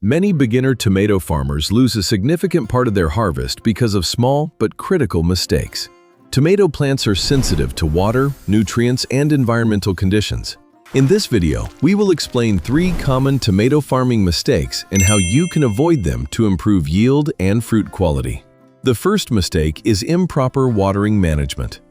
Many beginner tomato farmers lose a significant part of their harvest because of small but critical mistakes. Tomato plants are sensitive to water, nutrients, and environmental conditions. In this video, we will explain 3 common tomato farming mistakes and how you can avoid them to improve yield and fruit quality. The first mistake is improper watering management.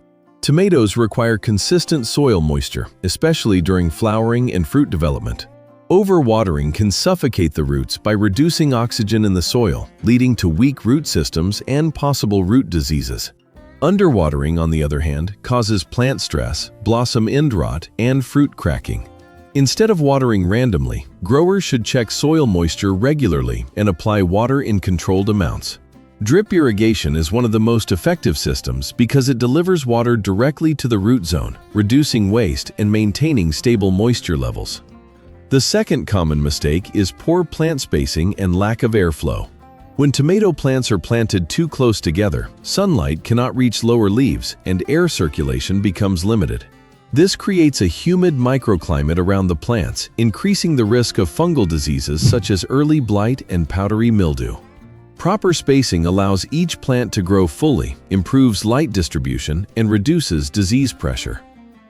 Tomatoes require consistent soil moisture, especially during flowering and fruit development. Overwatering can suffocate the roots by reducing oxygen in the soil, leading to weak root systems and possible root diseases. Underwatering, on the other hand, causes plant stress, blossom end rot, and fruit cracking. Instead of watering randomly, growers should check soil moisture regularly and apply water in controlled amounts. Drip irrigation is one of the most effective systems because it delivers water directly to the root zone, reducing waste and maintaining stable moisture levels. The second common mistake is poor plant spacing and lack of airflow. When tomato plants are planted too close together, sunlight cannot reach lower leaves and air circulation becomes limited. This creates a humid microclimate around the plants, increasing the risk of fungal diseases such as early blight and powdery mildew. Proper spacing allows each plant to grow fully, improves light distribution, and reduces disease pressure.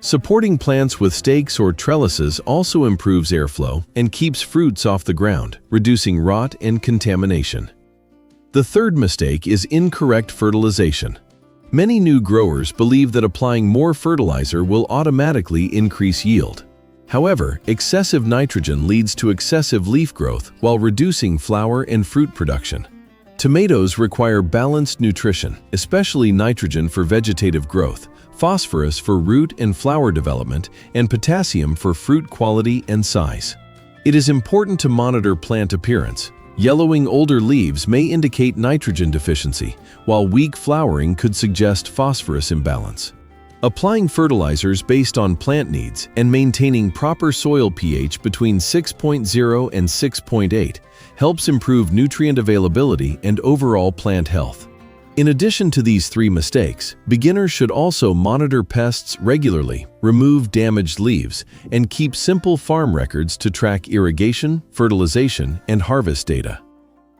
Supporting plants with stakes or trellises also improves airflow and keeps fruits off the ground, reducing rot and contamination. The third mistake is incorrect fertilization. Many new growers believe that applying more fertilizer will automatically increase yield. However, excessive nitrogen leads to excessive leaf growth while reducing flower and fruit production. Tomatoes require balanced nutrition, especially nitrogen for vegetative growth, phosphorus for root and flower development, and potassium for fruit quality and size. It is important to monitor plant appearance. Yellowing older leaves may indicate nitrogen deficiency, while weak flowering could suggest phosphorus imbalance. Applying fertilizers based on plant needs and maintaining proper soil pH between 6.0 and 6.8 helps improve nutrient availability and overall plant health. In addition to these 3 mistakes, beginners should also monitor pests regularly, remove damaged leaves, and keep simple farm records to track irrigation, fertilization, and harvest data.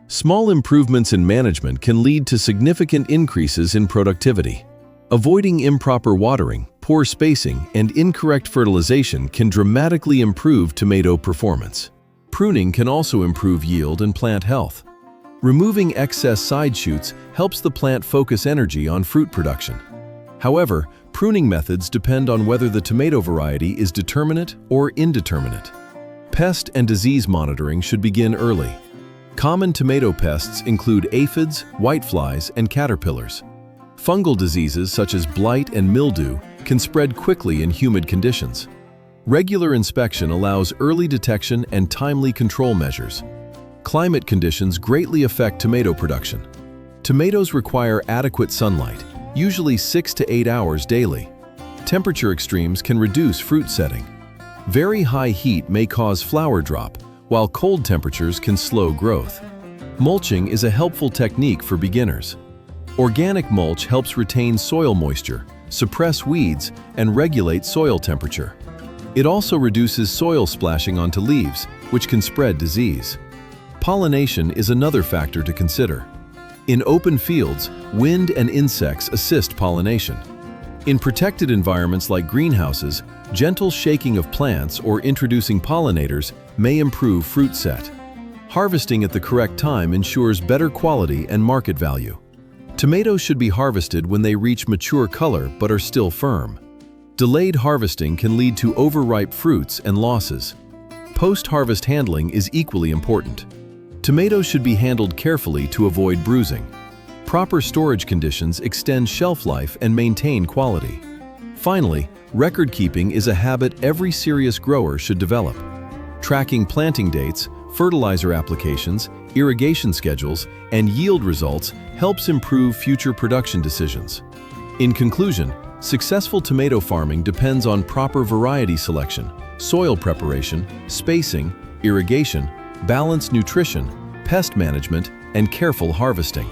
Small improvements in management can lead to significant increases in productivity. Avoiding improper watering, poor spacing, and incorrect fertilization can dramatically improve tomato performance. Pruning can also improve yield and plant health. Removing excess side shoots helps the plant focus energy on fruit production. However, pruning methods depend on whether the tomato variety is determinate or indeterminate. Pest and disease monitoring should begin early. Common tomato pests include aphids, whiteflies, and caterpillars. Fungal diseases such as blight and mildew can spread quickly in humid conditions. Regular inspection allows early detection and timely control measures. Climate conditions greatly affect tomato production. Tomatoes require adequate sunlight, usually 6 to 8 hours daily. Temperature extremes can reduce fruit setting. Very high heat may cause flower drop, while cold temperatures can slow growth. Mulching is a helpful technique for beginners. Organic mulch helps retain soil moisture, suppress weeds, and regulate soil temperature. It also reduces soil splashing onto leaves, which can spread disease. Pollination is another factor to consider. In open fields, wind and insects assist pollination. In protected environments like greenhouses, gentle shaking of plants or introducing pollinators may improve fruit set. Harvesting at the correct time ensures better quality and market value. Tomatoes should be harvested when they reach mature color but are still firm. Delayed harvesting can lead to overripe fruits and losses. Post-harvest handling is equally important. Tomatoes should be handled carefully to avoid bruising. Proper storage conditions extend shelf life and maintain quality. Finally, record keeping is a habit every serious grower should develop. Tracking planting dates, fertilizer applications, irrigation schedules, and yield results helps improve future production decisions. In conclusion, successful tomato farming depends on proper variety selection, soil preparation, spacing, irrigation, balanced nutrition, pest management, and careful harvesting.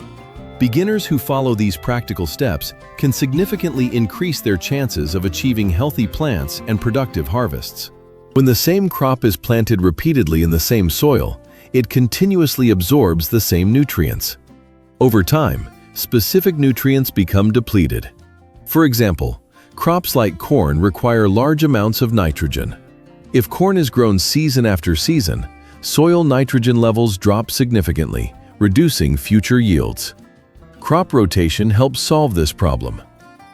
Beginners who follow these practical steps can significantly increase their chances of achieving healthy plants and productive harvests. When the same crop is planted repeatedly in the same soil, it continuously absorbs the same nutrients. Over time, specific nutrients become depleted. For example, crops like corn require large amounts of nitrogen. If corn is grown season after season, soil nitrogen levels drop significantly, reducing future yields. Crop rotation helps solve this problem.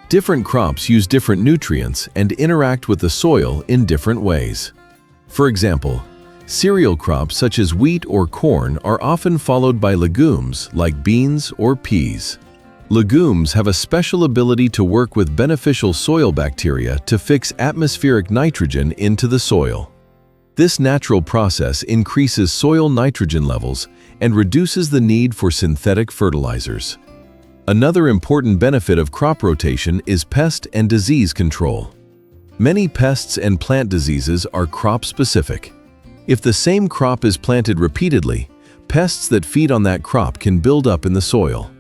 Different crops use different nutrients and interact with the soil in different ways. For example, cereal crops such as wheat or corn are often followed by legumes like beans or peas. Legumes have a special ability to work with beneficial soil bacteria to fix atmospheric nitrogen into the soil. This natural process increases soil nitrogen levels and reduces the need for synthetic fertilizers. Another important benefit of crop rotation is pest and disease control. Many pests and plant diseases are crop-specific. If the same crop is planted repeatedly, pests that feed on that crop can build up in the soil.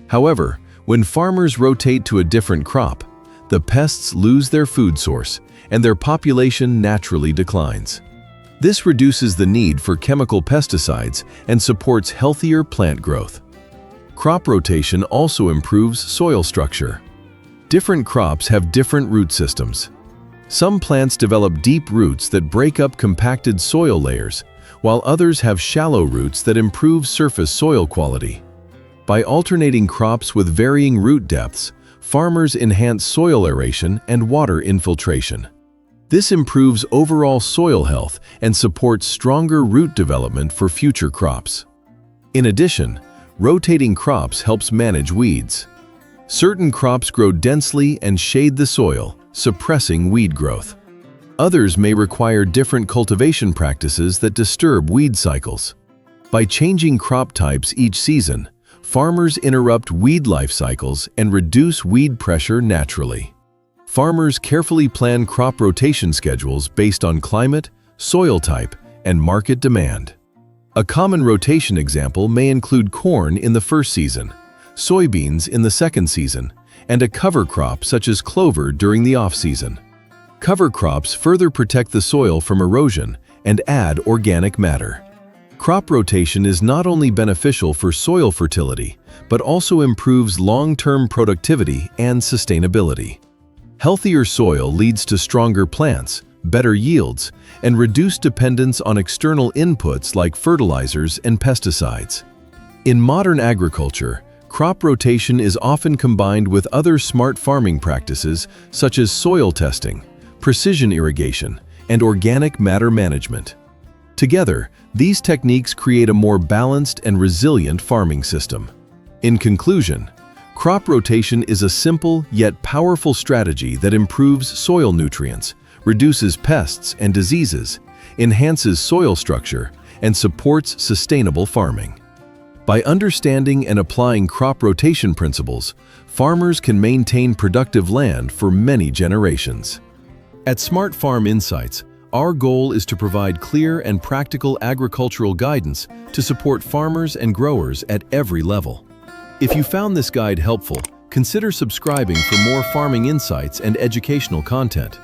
However, when farmers rotate to a different crop, the pests lose their food source and their population naturally declines. This reduces the need for chemical pesticides and supports healthier plant growth. Crop rotation also improves soil structure. Different crops have different root systems. Some plants develop deep roots that break up compacted soil layers, while others have shallow roots that improve surface soil quality. By alternating crops with varying root depths, farmers enhance soil aeration and water infiltration. This improves overall soil health and supports stronger root development for future crops. In addition, rotating crops helps manage weeds. Certain crops grow densely and shade the soil, suppressing weed growth. Others may require different cultivation practices that disturb weed cycles. By changing crop types each season, farmers interrupt weed life cycles and reduce weed pressure naturally. Farmers carefully plan crop rotation schedules based on climate, soil type, and market demand. A common rotation example may include corn in the first season, soybeans in the second season, and a cover crop such as clover during the off-season. Cover crops further protect the soil from erosion and add organic matter. Crop rotation is not only beneficial for soil fertility, but also improves long-term productivity and sustainability. Healthier soil leads to stronger plants, better yields, and reduced dependence on external inputs like fertilizers and pesticides. In modern agriculture, crop rotation is often combined with other smart farming practices such as soil testing, precision irrigation, and organic matter management. Together, these techniques create a more balanced and resilient farming system. In conclusion, crop rotation is a simple yet powerful strategy that improves soil nutrients, reduces pests and diseases, enhances soil structure, and supports sustainable farming. By understanding and applying crop rotation principles, farmers can maintain productive land for many generations. At Smart Farm Insights, our goal is to provide clear and practical agricultural guidance to support farmers and growers at every level. If you found this guide helpful, consider subscribing for more farming insights and educational content.